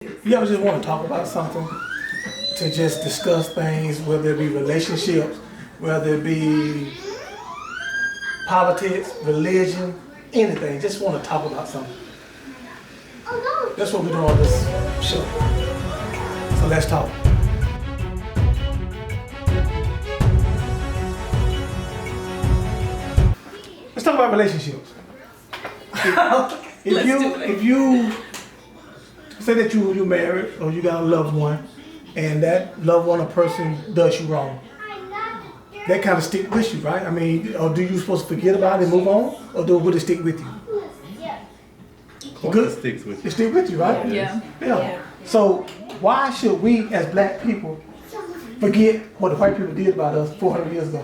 You ever just want to talk about something, to just discuss things, whether it be relationships, whether it be politics, religion, anything. Just want to talk about something. That's what we're doing on this show. So let's talk. Let's talk about relationships. If you say that you're married or you got a loved one, and that loved one or person does you wrong, that kind of stick with you, right? I mean, or do you supposed to forget about it and move on, or would it stick with you? Good. It sticks with you. It sticks with you, right? Yeah. So why should we as black people forget what the white people did about us 400 years ago?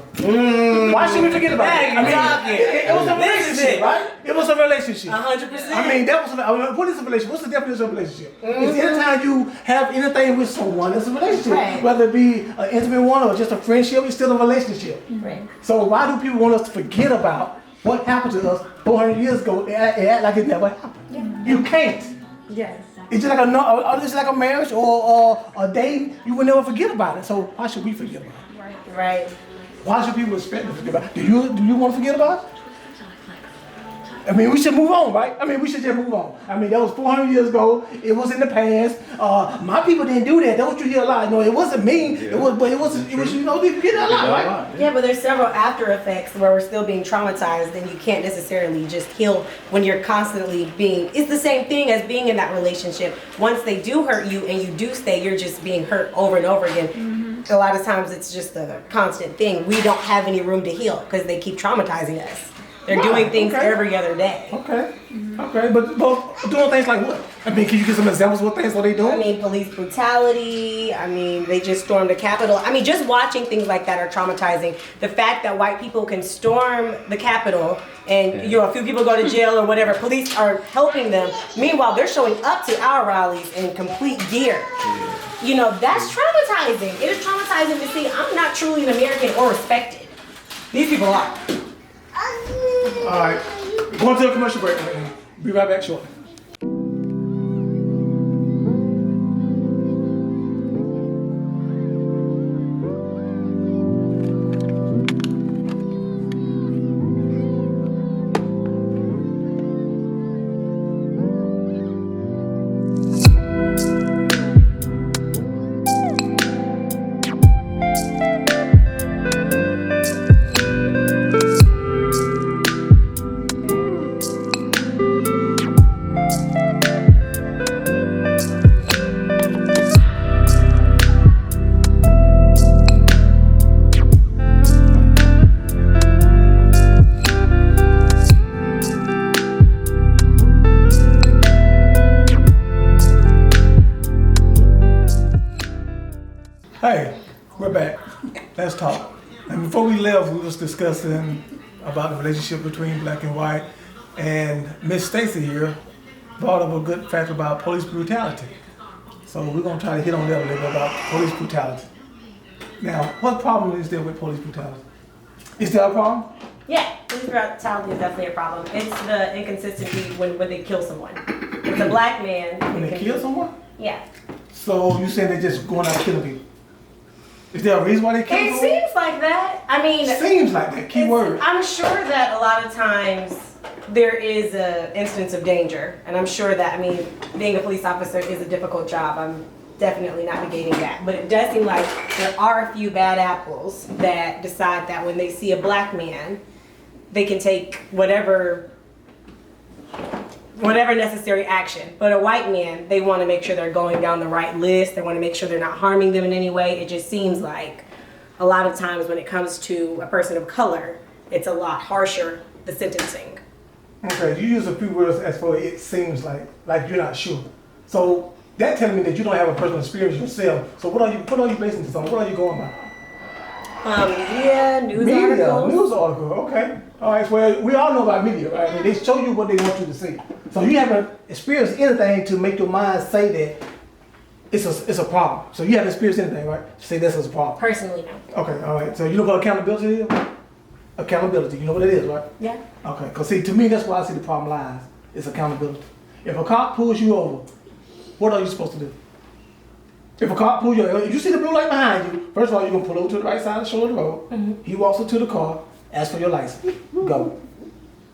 Why should we forget about it? I mean, it was a relationship, right? It was a relationship. 100%. I mean, what is a relationship? What's the definition of a relationship? It's anytime you have anything with someone, it's a relationship. Right. Whether it be an intimate one or just a friendship, it's still a relationship. Right. So why do people want us to forget about what happened to us 400 years ago and act like it never happened? Yeah. You can't. Yes. It's just like a marriage or a date. You will never forget about it. So why should we forget about it? Right. Why should people expect to forget about it? Do you want to forget about it? I mean, we should move on, right? I mean, we should just move on. I mean, that was 400 years ago. It was in the past. My people didn't do that. That's what you hear a lot. No, it wasn't me. Yeah. It was, you know, you get that a lot, right? Yeah, but there's several after effects where we're still being traumatized, and you can't necessarily just heal when you're constantly it's the same thing as being in that relationship. Once they do hurt you and you do stay, you're just being hurt over and over again. A lot of times it's just a constant thing. We don't have any room to heal because they keep traumatizing us. They're doing things every other day. Okay. But doing things like what? I mean, can you give some examples of what things are they doing? I mean, police brutality. I mean, they just stormed the Capitol. I mean, just watching things like that are traumatizing. The fact that white people can storm the Capitol and a few people go to jail or whatever, police are helping them. Meanwhile, they're showing up to our rallies in complete gear. You know, that's traumatizing. It is traumatizing to see I'm not truly an American or respected. These people are. All right, going to a commercial break right now. Be right back shortly. Hey, we're back. Let's talk. And before we left, we was discussing about the relationship between black and white, and Miss Tracy here brought up a good fact about police brutality. So we're gonna try to hit on that a little bit about police brutality. Now, what problem is there with police brutality? Is there a problem? Yeah, police brutality is definitely a problem. It's the inconsistency when they kill someone. It's a black man. When they kill someone? Yeah. So you saying they're just going out killing people? Is there a reason why they kill It someone? seems like that. I mean, Seems like that. Key word. I'm sure that a lot of times there is an instance of danger, and I'm sure that, I mean, being a police officer is a difficult job. I'm definitely not negating that, but it does seem like there are a few bad apples that decide that when they see a black man, they can take whatever necessary action. But a white man, they want to make sure they're going down the right list. They want to make sure they're not harming them in any way. It just seems like a lot of times when it comes to a person of color, it's a lot harsher, the sentencing. Okay, you use a few words as for it seems like you're not sure. So that telling me that you don't have a personal experience yourself. So what are you basing this on? What are you going by? Media, articles. News article, okay. All right, well, we all know about media, right? I mean, they show you what they want you to see. So you haven't experienced anything to make your mind say that it's a problem. So you haven't experienced anything, right? To say this is a problem. Personally, no. Okay, all right. So you know what accountability is? Accountability, you know what it is, right? Yeah. Okay, because see, to me, that's where I see the problem lies. It's accountability. If a cop pulls you over what are you supposed to do? If a cop pulls you, if you see the blue light behind you, first of all, you're going to pull over to the right side of the shoulder of the road. Mm-hmm. He walks up to the car, asks for your license. Go.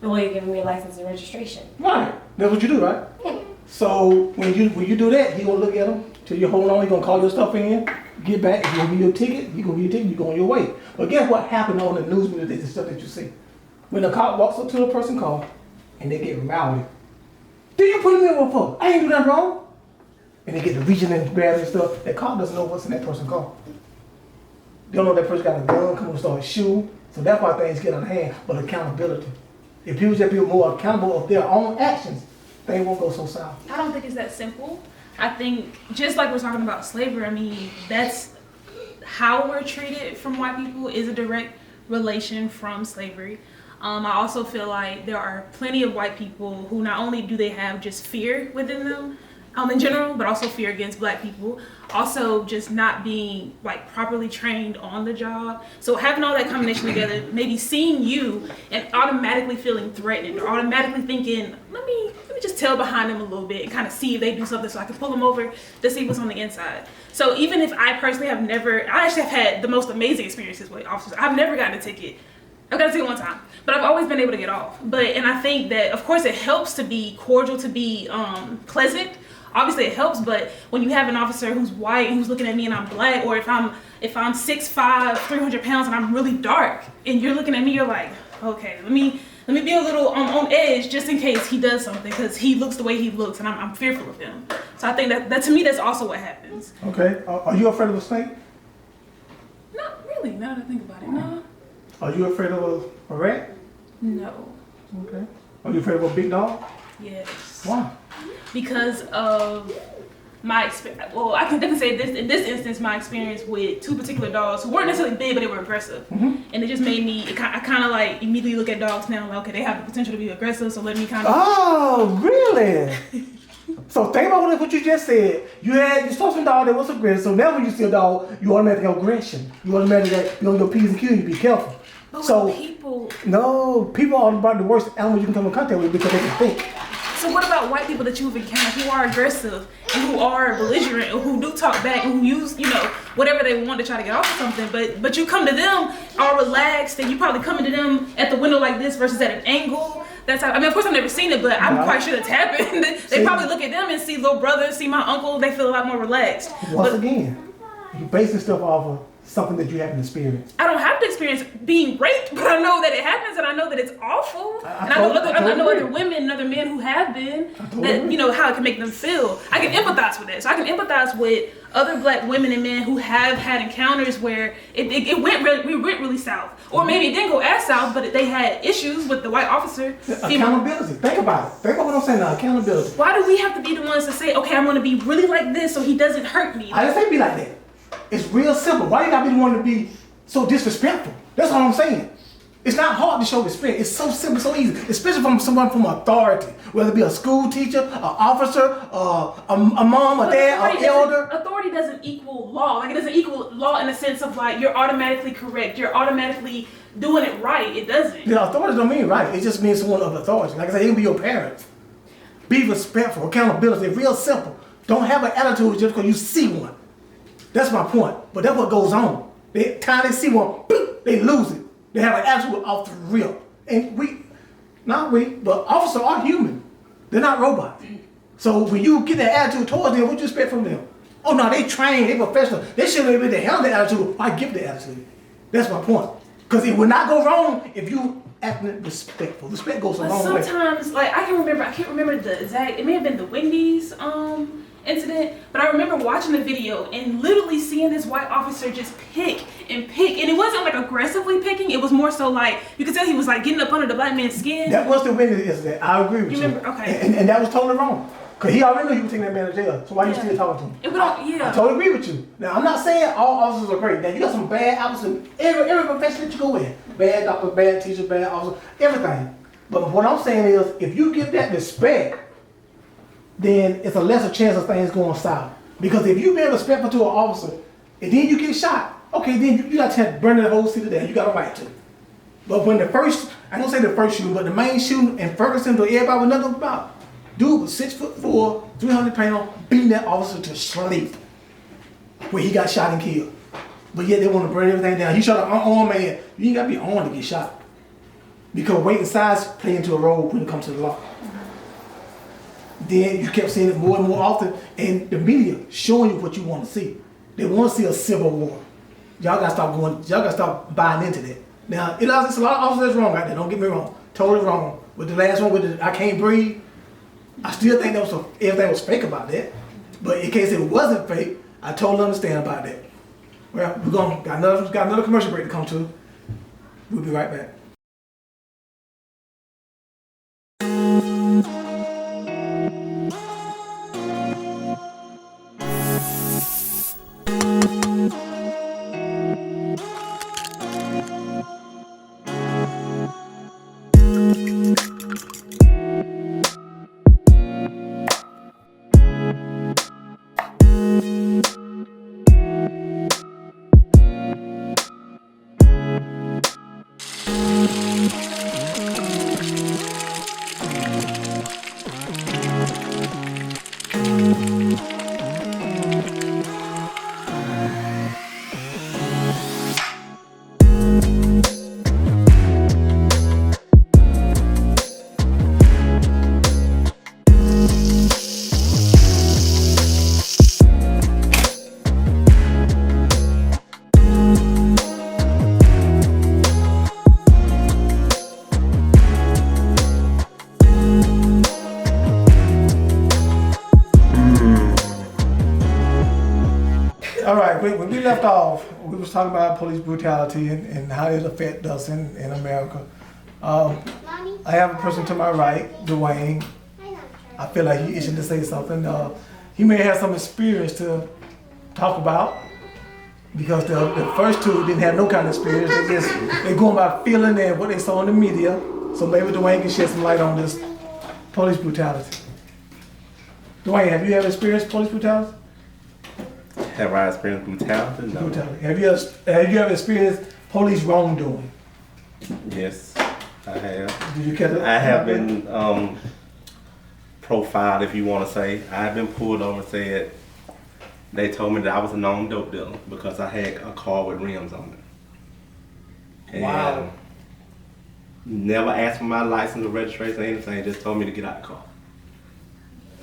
Well, you're giving me a license and registration. Right. That's what you do, right? So when you do that, he gonna look at them till you hold on. He gonna call your stuff in, get back. If you gonna give you a ticket, you gonna give you a ticket. You go on your way. But guess what happened on the news with the stuff that you see? When the cop walks up to the person's car and they get rowdy, do you put him in for? I ain't do nothing wrong. And they get to reaching and grabbing and stuff. That cop doesn't know what's in that person's car. They don't know that person got a gun, come and start shooting. So that's why things get out of hand. But accountability. If people just be more accountable of their own actions, things won't go so south. I don't think it's that simple. I think just like we're talking about slavery, I mean, that's how we're treated from white people is a direct relation from slavery. I also feel like there are plenty of white people who not only do they have just fear within them, in general, but also fear against black people. Also just not being like properly trained on the job. So having all that combination together, maybe seeing you and automatically feeling threatened or automatically thinking, let me just tail behind them a little bit and kind of see if they do something so I can pull them over to see what's on the inside. So even if I personally I actually have had the most amazing experiences with officers. I've never gotten a ticket. I've got a ticket one time, but I've always been able to get off. And I think that of course it helps to be cordial, to be pleasant. Obviously it helps, but when you have an officer who's white and who's looking at me and I'm black, or if I'm 6'5", 300 pounds and I'm really dark and you're looking at me, you're like, okay, let me be a little on edge just in case he does something because he looks the way he looks and I'm fearful of him. So I think that to me that's also what happens. Okay. Are you afraid of a snake? Not really, now that I think about it, no. Are you afraid of a rat? No. Okay. Are you afraid of a big dog? Yes. Why? Because of my experience. Well, I can definitely say this in this instance, my experience with two particular dogs who weren't necessarily big, but they were aggressive, and it just made me. I kind of like immediately look at dogs now, like okay, they have the potential to be aggressive, so let me kind of. Oh, really? So think about what you just said. You saw some dog that was aggressive. So now when you see a dog, you automatically have aggression. You automatically be on your P's and Q's. You be careful. But so people are about the worst animals you can come in contact with because they can think. So what about white people that you've encountered who are aggressive and who are belligerent or who do talk back and who use, whatever they want to try to get off of something, but you come to them all relaxed and you probably coming to them at the window like this versus at an angle. That's how, of course I've never seen it, but I'm quite sure that's happened. They probably look at them and see little brother, see my uncle, they feel a lot more relaxed. Once again, you're basing stuff off of something that you haven't experienced. I don't have to experience being raped, but I know that it happens and I know that it's awful. I know other women and other men who have been, how it can make them feel. I can empathize with that. So I can empathize with other black women and men who have had encounters where we went really south. Or maybe it didn't go as south, but they had issues with the white officer. Accountability. Think about it. Think about what I'm saying now. Accountability. Why do we have to be the ones to say, okay, I'm going to be really like this so he doesn't hurt me? I didn't say be like that. It's real simple. Why you gotta be the one to be so disrespectful? That's all I'm saying. It's not hard to show respect. It's so simple, so easy, especially from someone from authority, whether it be a school teacher, an officer, a mom, a dad, an elder. Authority doesn't equal law. Like it doesn't equal law in the sense of like you're automatically correct. You're automatically doing it right. It doesn't. The authority don't mean right. It just means someone of authority. Like I said, it can be your parents. Be respectful. Accountability. It's real simple. Don't have an attitude just because you see one. That's my point. But that's what goes on. Time they see one, boop, they lose it. They have an attitude off the rip. And but officers are human. They're not robots. So when you get that attitude towards them, what do you expect from them? Oh no, they trained, they professional. They shouldn't be able to handle the attitude. Why give the attitude? That's my point. Because it would not go wrong if you acting respectful. Respect goes a long way. But sometimes, like I can't remember the exact. It may have been the Wendy's incident, but I remember watching the video and literally seeing this white officer just pick, and it wasn't like aggressively picking. It was more so like you could tell he was like getting up under the black man's skin. That was the Wendy's incident. I agree with you. Remember? Okay. And that was totally wrong. Because he already knew you were taking that man to jail. So why you still talking to him? I totally agree with you. Now, I'm not saying all officers are great. Now, you got some bad officers in every profession that you go in. Bad doctors, bad teachers, bad officers, everything. But what I'm saying is, if you give that respect, then it's a lesser chance of things going south. Because if you be respectful to an officer, and then you get shot, okay, then you got to burn the whole city down. You got a right to. But when I don't say the first shooting, but the main shooting in Ferguson that everybody would know about, Dude was 6'4", 300 pounds, beating that officer to sleep where he got shot and killed. But yet they want to burn everything down. He shot an unarmed man. You ain't got to be armed to get shot. Because weight and size play into a role when it comes to the law. Then you kept seeing it more and more often, and the media showing you what you want to see. They want to see a civil war. Y'all gotta stop buying into that. Now, it's a lot of officers wrong out there, don't get me wrong. Totally wrong. With the last one with the I can't breathe, I still think everything was fake about that. But in case it wasn't fake, I totally understand about that. Well, got another commercial break to come to. We'll be right back. All right, when we left off, we was talking about police brutality and how it affects us in America. I have a person to my right, Dwayne. I feel like he itching to say something. He may have some experience to talk about because the first two didn't have no kind of experience. They're going by feeling and what they saw in the media. So maybe Dwayne can shed some light on this police brutality. Dwayne, have you ever experienced police brutality? Have I experienced brutality? No. Brutality. Have you ever experienced police wrongdoing? Yes, I have. Did you catch it? I have been profiled, if you want to say. I have been pulled over and said they told me that I was a known dope dealer because I had a car with rims on it. And wow. Never asked for my license or registration or anything. Just told me to get out the car.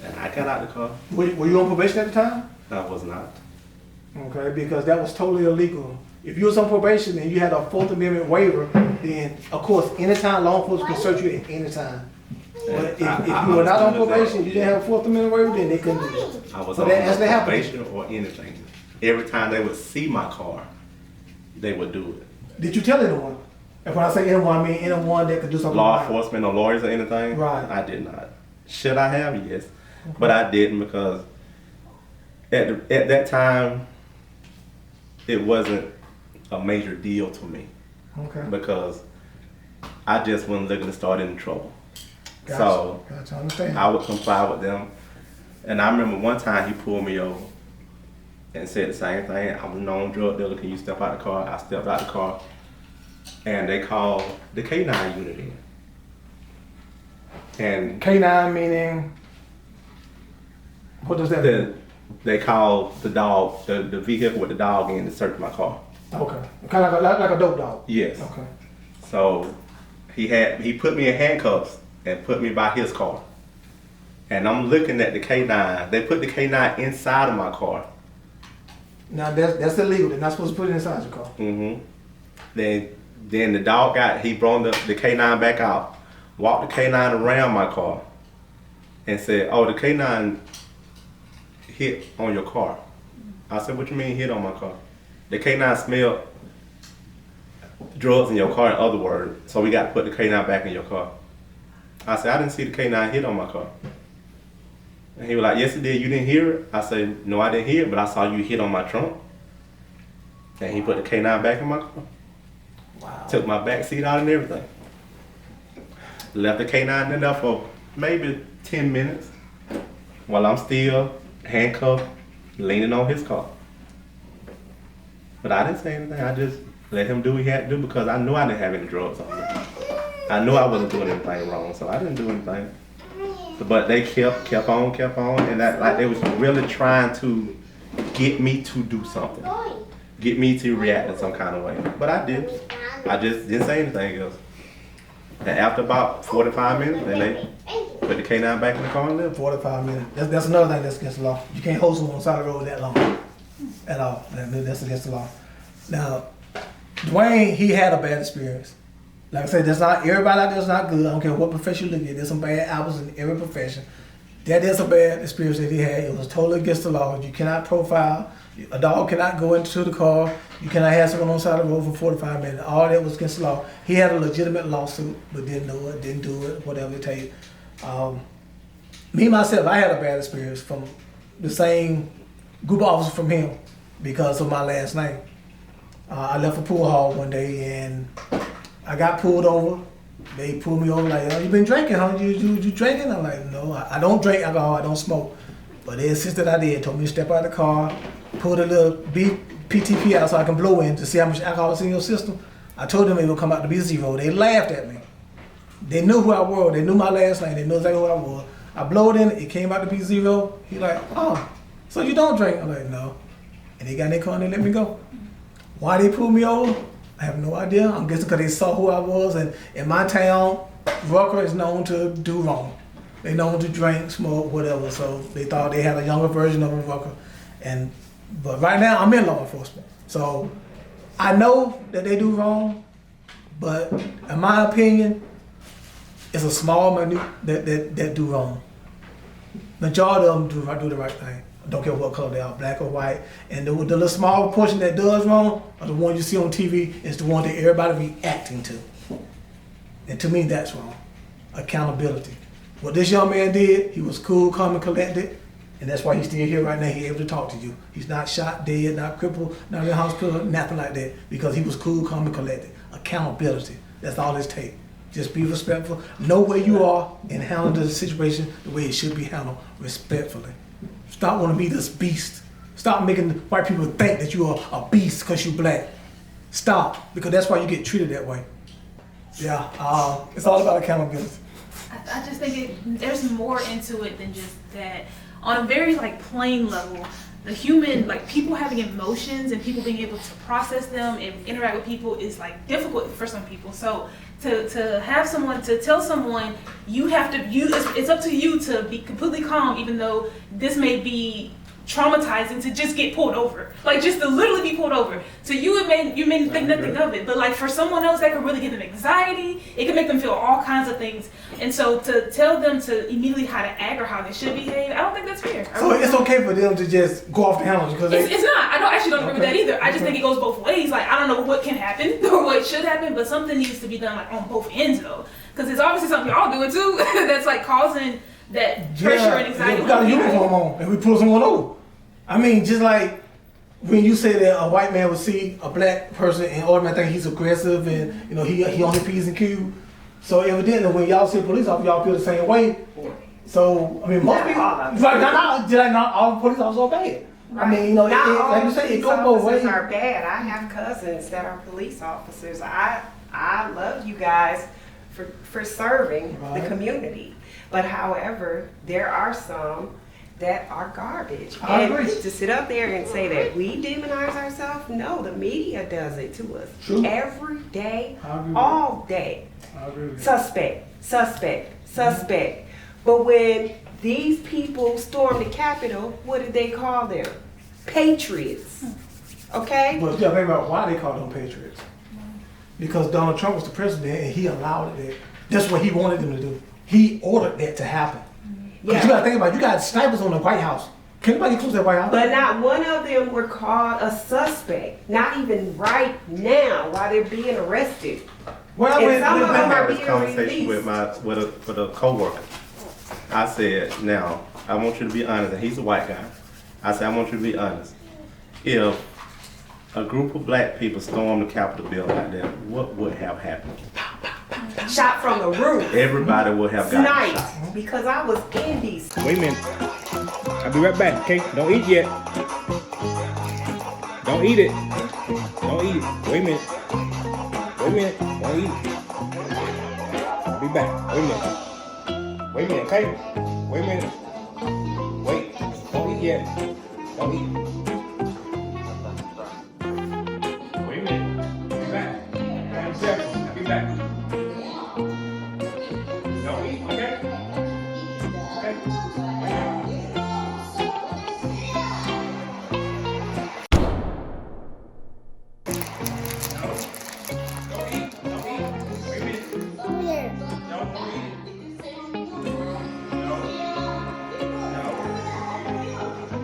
And I got out the car. Were you on probation at the time? I was not. Okay, because that was totally illegal. If you was on probation and you had a Fourth Amendment waiver, then of course anytime law enforcement can search you at any time. But if you were not on probation, you didn't have a Fourth Amendment waiver, then they couldn't do it. I was So on that actually happened. probation or anything. Every time they would see my car, they would do it. Did you tell anyone? And when I say anyone, I mean anyone that could do something. Law about it. enforcement or lawyers or anything? Right. I did not. Should I have? Yes. Okay. But I didn't because at that time, it wasn't a major deal to me. Okay. Because I just wasn't looking to start any trouble. Gotcha. So Gotcha. I understand. I would comply with them. And I remember one time he pulled me over and said the same thing. I'm a known drug dealer. Can you step out the car? I stepped out the car. And they called the K9 unit in. And K9 meaning, what does that mean? they called the dog, the vehicle with the dog in to search my car. Okay. Kind of like a dope dog. Yes. Okay. So he put me in handcuffs and put me by his car. And I'm looking at the K9. They put the K9 inside of my car. Now that's illegal. They're not supposed to put it inside your car. Mm-hmm. Then the dog he brought the K9 back out, walked the K9 around my car, and said, "Oh, the K9 hit on your car." I said, "What you mean hit on my car?" The K9 smelled drugs in your car, in other words, so we got to put the K9 back in your car. I said, "I didn't see the K9 hit on my car." And he was like, "Yes, it did. You didn't hear it?" I said, "No, I didn't hear it, but I saw you hit on my trunk." And he put the K9 back in my car. Wow. Took my back seat out and everything. Left the K9 in there for maybe 10 minutes while I'm still handcuffed, leaning on his car. But I didn't say anything. I just let him do what he had to do because I knew I didn't have any drugs on me. I knew I wasn't doing anything wrong, so I didn't do anything. But they kept on, and that like they was really trying to get me to do something, get me to react in some kind of way. But I did. I just didn't say anything else. And after about 45 minutes, then they put the K9 back in the car and left. 45 minutes. That's another thing that's against the law. You can't hold someone on the side of the road that long at all. That's against the law. Now, Dwayne, he had a bad experience. Like I said, there's not everybody out there is not good. I don't care what profession you look at. There's some bad apples in every profession. That is a bad experience that he had. It was totally against the law. You cannot profile. A dog cannot go into the car. You cannot have someone on the side of the road for 45 minutes. All that was against the law. He had a legitimate lawsuit, but didn't know it, didn't do it, whatever it takes. Me, myself, I had a bad experience from the same group of officers from him because of my last name. I left a pool hall one day and I got pulled over. They pulled me over like, oh, you been drinking, huh? You drinking? I'm like, no, I don't drink alcohol, I don't smoke. But they insisted I did, told me to step out of the car, pulled a little PTP out so I can blow in to see how much alcohol is in your system. I told them it would come out to be 0. They laughed at me. They knew who I was, they knew my last name, they knew exactly who I was. I blowed in, it came out to be 0. He like, oh, so you don't drink? I'm like, no. And they got in their car and they let me go. Why they pulled me over? I have no idea. I'm guessing because they saw who I was, and in my town, Rucker is known to do wrong. They known to drink, smoke, whatever. So they thought they had a younger version of a Rucker. But right now, I'm in law enforcement. So I know that they do wrong, but in my opinion, it's a small minute that do wrong. Majority of them do the right thing. I don't care what color they are, black or white. And the little small portion that does wrong are the one you see on TV is the one that everybody reacting to. And to me, that's wrong. Accountability. What this young man did, he was cool, calm, and collected. And that's why he's still here right now. He's able to talk to you. He's not shot, dead, not crippled, not in the hospital, nothing like that. Because he was cool, calm, and collected. Accountability. That's all it takes. Just be respectful. Know where you are and handle the situation the way it should be handled, respectfully. Stop wanting to be this beast. Stop making white people think that you are a beast because you're black. Stop, because that's why you get treated that way. Yeah, it's all about accountability. I just think there's more into it than just that. On a very plain level, the human, people having emotions and people being able to process them and interact with people is difficult for some people. So to have someone, to tell someone it's up to you to be completely calm, even though this may be traumatizing to just get pulled over, just to literally be pulled over. So you may think nothing of it, but for someone else that could really give them anxiety, it can make them feel all kinds of things. And so to tell them to immediately how to act or how they should behave, I don't think that's fair. So it's okay for them to just go off the handles because it's not. I actually don't agree with that either. I just think it goes both ways. I don't know what can happen or what should happen, but something needs to be done on both ends though, because it's obviously something y'all doing too that's causing that pressure and anxiety. We got a uniform on and we pull someone over. I mean, just like when you say that a white man would see a black person and automatically think he's aggressive and he on his P's and Q's. So evidently when y'all see a police officer, y'all feel the same way. So I mean, most people, not all police officers are bad. Right. I mean, like you say, it goes both ways. Are bad. I have cousins that are police officers. I love you guys for serving the community, but however, there are some that are garbage. I agree. To sit up there and say that we demonize ourselves, no, the media does it to us. True. Every day, all day. Suspect. But when these people stormed the Capitol, what did they call them? Patriots. Okay? But you gotta think about why they call them patriots. Because Donald Trump was the president and he allowed it. That's what he wanted them to do. He ordered that to happen. Because you gotta think about it, you got snipers on the White House. Can anybody get close to that White House? But not one of them were called a suspect. Not even right now while they're being arrested. Well, I had this conversation with a coworker. I said, now, I want you to be honest, and he's a white guy. I said, I want you to be honest. If a group of black people stormed the Capitol building like that, what would have happened? Shot from the roof. Everybody would have gotten shot. Sniped. Because I was in these. Wait a minute. I'll be right back, okay? Don't eat yet. Don't eat it. Don't eat it. Wait a minute. Wait a minute. Don't eat it. I'll be back. Wait a minute. Wait a minute, okay? Wait a minute. Wait. Don't eat yet. Don't eat. Wait a minute. I'll be back. I'm careful. I'll be back. Don't eat, okay? Okay? Don't eat. Don't eat. Wait a minute. Don't eat. No. No.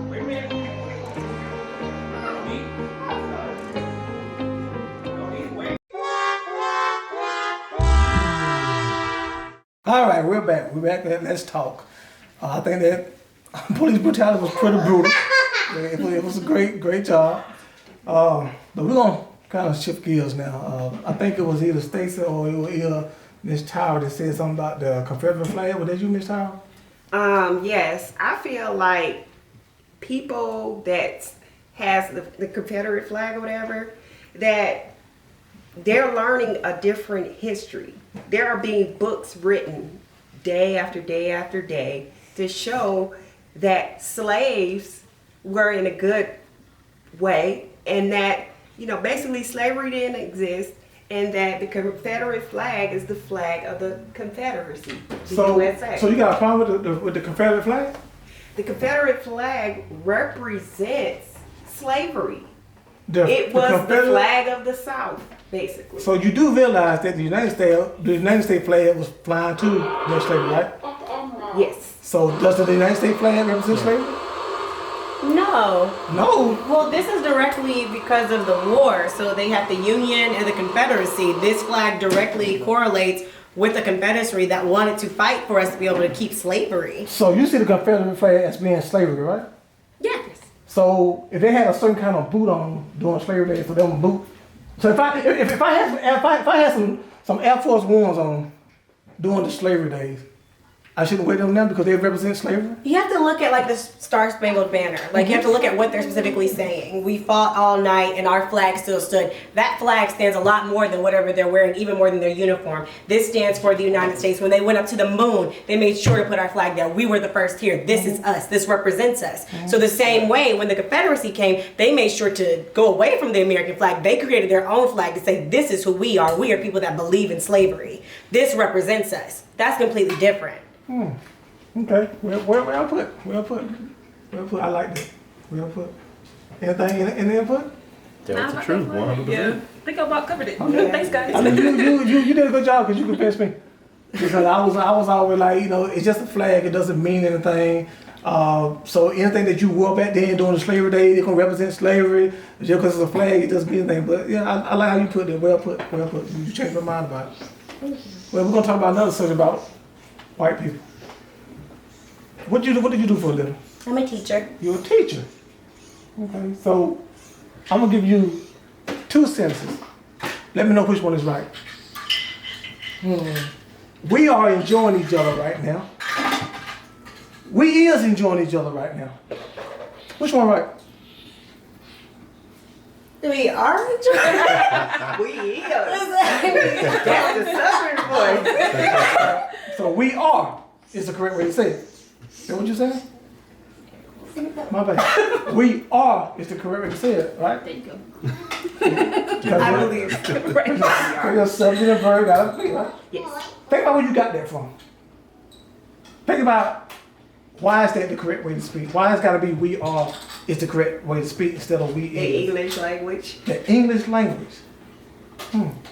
Wait a minute. Don't eat. Don't eat. Wait. All right, we're back. We're back. Let's talk. I think that police brutality was pretty brutal. It was a great job. But we're gonna kind of shift gears now. I think it was either Stacy or it was either Miss Tower that said something about the Confederate flag. Was that you, Miss Tower? Yes, I feel like people that has the Confederate flag or whatever, that they're learning a different history. There are being books written day after day after day to show that slaves were in a good way, and that, you know, basically slavery didn't exist, and that the Confederate flag is the flag of the Confederacy, the USA. So you got a problem with the Confederate flag? The Confederate flag represents slavery. The It was the Confederate- flag of the South, basically. So you do realize that the United States flag was flying too against slavery, right? Yes. So does the United States flag represent slavery? No. No. Well, this is directly because of the war. So they have the Union and the Confederacy. This flag directly correlates with the Confederacy that wanted to fight for us to be able to keep slavery. So you see the Confederate flag as being slavery, right? Yes. So if they had a certain kind of boot on during slavery days, so them boot. So if I had some Air Force Ones on during the slavery days, I shouldn't wear them now because they represent slavery? You have to look at like the Star Spangled Banner. Like you have to look at what they're specifically saying. We fought all night and our flag still stood. That flag stands a lot more than whatever they're wearing, even more than their uniform. This stands for the United States. When they went up to the moon, they made sure to put our flag there. We were the first here. This is us. This represents us. So the same way when the Confederacy came, they made sure to go away from the American flag. They created their own flag to say, this is who we are. We are people that believe in slavery. This represents us. That's completely different. Okay. Well put. I like that. Well put. Anything in the input? That's the truth, 100%. Yeah, I think I about covered it. Okay. Thanks, guys. I mean, you did a good job because you convinced me. Because I was always like, you know, it's just a flag. It doesn't mean anything. So anything that you wore back then during the slavery days, it can represent slavery. Just because it's a flag, it doesn't mean anything. But yeah, I like how you put it. Well put. You changed my mind about it. Well, we're gonna talk about another subject about white people. What did you do for a living? I'm a teacher. You're a teacher. Okay, so I'm gonna give you 2 sentences. Let me know which one is right. We are enjoying each other right now. We is enjoying each other right now. Which one right? We are enjoying. We is. That's the Southern voice. So we are is the correct way to say it. Is that what you said? My bad. We are is the correct way to say it, right? There you go. I believe so. Right. Your subject and verb gotta be right. Yes. Think about where you got that from. Think about why is that the correct way to speak? Why it's gotta be we are is the correct way to speak instead of we The is. English language, The English language.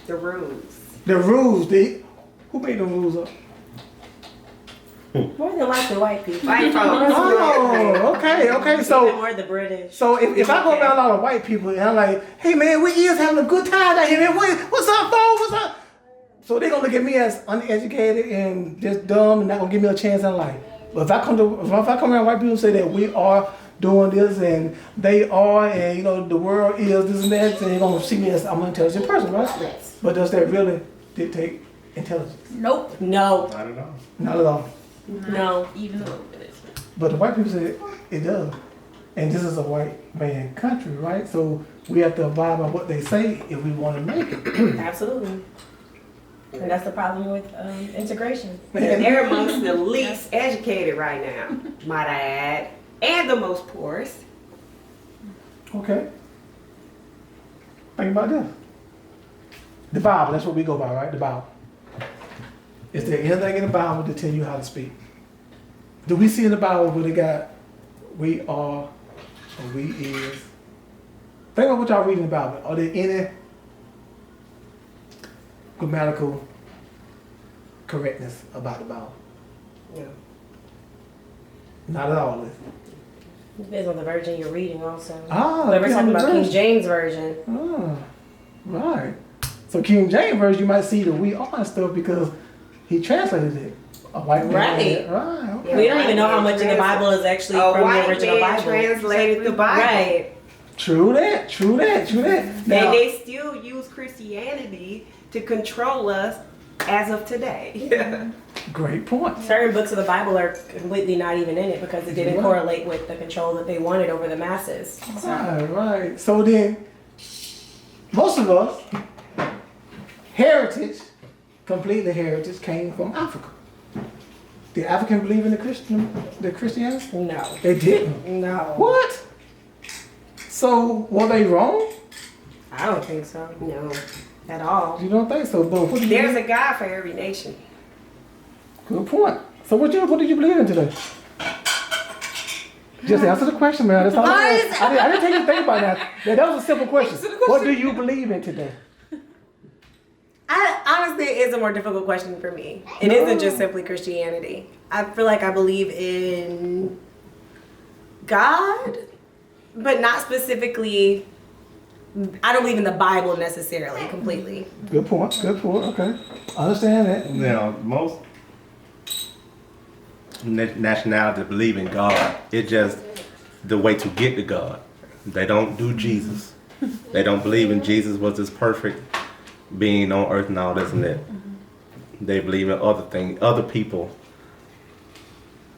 the rules. The rules, who made the rules up? More than likely white people. White folks. Oh, okay. Even So more the British. So if I go around a lot of white people and I'm like, hey man, we is having a good time out here, man. What's up, folks? What's up? So they're gonna look at me as uneducated and just dumb and not gonna give me a chance in life. But if I come around white people and say that we are doing this and they are and you know the world is this and that, then they're gonna see me as I'm an intelligent person, right? Yes. But does that really dictate intelligence? Nope. No. I don't know. Not at all. No. Even a little bit. But the white people say it does. And this is a white man country, right? So we have to abide by what they say if we want to make it. Absolutely. And that's the problem with integration. And they're amongst the least educated right now, might I add, and the most poorest. Okay. Think about this. The Bible, that's what we go by, right? The Bible. Is there anything in the Bible to tell you how to speak? Do we see in the Bible where they got we are or we is? Think about what y'all reading in the Bible. Are there any grammatical correctness about the Bible? No. Not at all. Depends on the version you're reading also. Ah, But we're depends on talking the about King version. James Version. Oh, right. So King James version, you might see the we are and stuff because he translated it. A white man. Right. Right. Okay. Yeah. We don't even know how much in the Bible is actually A from white the original man Bible. translated the Bible. Right. True that. True that. True that. Now, And they still use Christianity to control us as of today. great point. Certain books of the Bible are completely not even in it because it didn't Right. correlate with the control that they wanted over the masses. So, Right. Right. So then, most of us, heritage, completely heritage, came from Africa. Did African believe in the Christianity? no. They didn't. No. What? So were they wrong? I don't think so. No. At all. You don't think so? But what do you There's believe? a God for every nation. Good point. So what did you believe in today? Just answer the question, man. That's all I asked. I didn't take you to think about that. That was a simple question. What do you believe in today? Honestly, it is a more difficult question for me. It isn't just simply Christianity. I feel like I believe in God, but not specifically. I don't believe in the Bible necessarily, completely. Good point. Good point. Okay. I understand that. Now, most nationalities believe in God. It's just the way to get to God. They don't do Jesus. They don't believe in Jesus was this perfect being on earth and all this and that. They believe in other things, other people,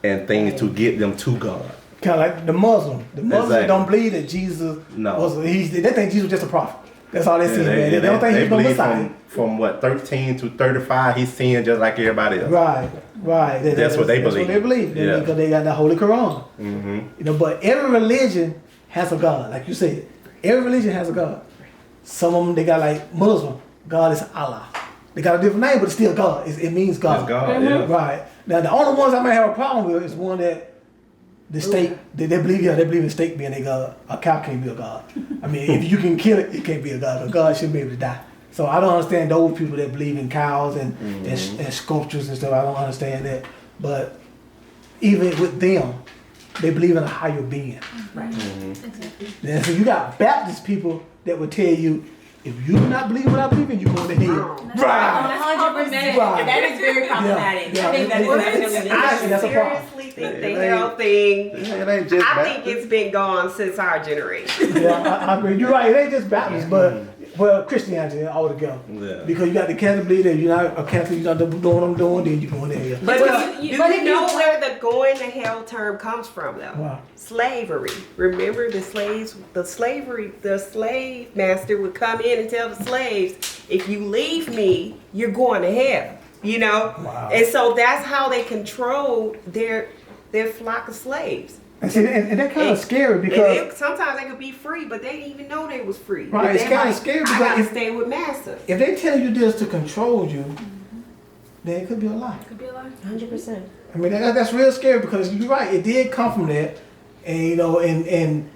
and things to get them to God. Kind of like the Muslim. The Muslims Exactly. don't believe that Jesus No. was. They think Jesus was just a prophet. That's all they see, Yeah, man. They don't think they he's no believe Messiah. from what 13 to 35, he's seeing just like everybody else. Right, right. That's what they That's what they believe. Yeah. Because they got the Holy Quran. Mm-hmm. You know, but every religion has a God, like you said. Every religion has a God. Some of them they got like Muslim. God is Allah. They got a different name, but it's still God. It means God. It's God, yeah. Right. Now the only ones I may have a problem with is one that the state they believe in state being a God. A cow can't be a God. I mean, if you can kill it, it can't be a God. A God shouldn't be able to die. So I don't understand those people that believe in cows and sculptures and stuff. I don't understand that. But even with them, they believe in a higher being. Right. Exactly. And so you got Baptist people that will tell you, if you do not believe what I believe in, you're going to hell. Right. 100%. Right. That is very problematic. Yeah. I think that is definitely I That's a problem. seriously think the hell thing, It ain't just I Baptist. think it's been gone since our generation. Yeah, I agree. You're right. It ain't just Baptist, but Christianity altogether. Yeah. Because you got the Catholic belief that you're not a Catholic, you're not doing what I'm doing, then you're going to hell. But Well, do you but if you- know where the going to hell term comes from though? Wow. Slavery. Remember the slave master would come in and tell the slaves, if you leave me, you're going to hell. You know? Wow. And so that's how they controlled their flock of slaves. And see, and that kind of scary And because sometimes they could be free, but they didn't even know they was free. Right, But it's they kinda like, scary I because gotta if- stay with master. if they tell you this to control you, then it could be a lie. Could be a lie. 100%. I mean, that's real scary because you're right. It did come from that, and you know, and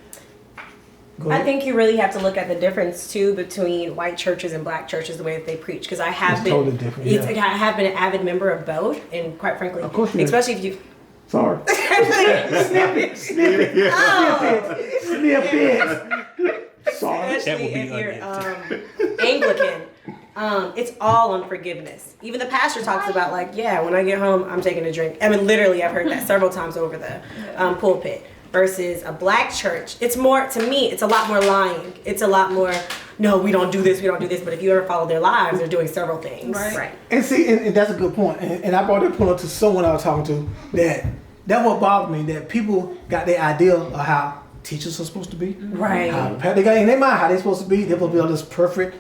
go I ahead. think you really have to look at the difference too between white churches and black churches, the way that they preach. Because I have It's been, totally different, it's- yeah. I have been an avid member of both, and quite frankly, Of course you have. especially if you. Sorry. Snip it. Sorry. Especially if you're Anglican, it's all on forgiveness. Even the pastor talks about like, yeah, when I get home, I'm taking a drink. I mean, literally, I've heard that several times over the pulpit. Versus a black church, it's more, to me, it's a lot more lying. It's a lot more, no, we don't do this, we don't do this. But if you ever follow their lives, they're doing several things. Right. And see, and that's a good point. And I brought that point up to someone I was talking to that what bothered me, that people got their idea of how teachers are supposed to be. Right. They got in their mind how they're supposed to be. They're supposed to be all this perfect,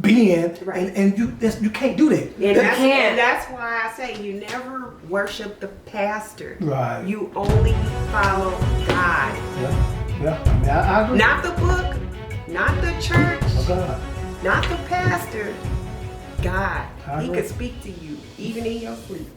being, Right. and you can't do that. And that's why I say you never worship the pastor. Right. You only follow God. Yeah. I mean, I agree. Not the book, not the church, Oh, God. not the pastor. God. I He agree. could speak to you even in your sleep.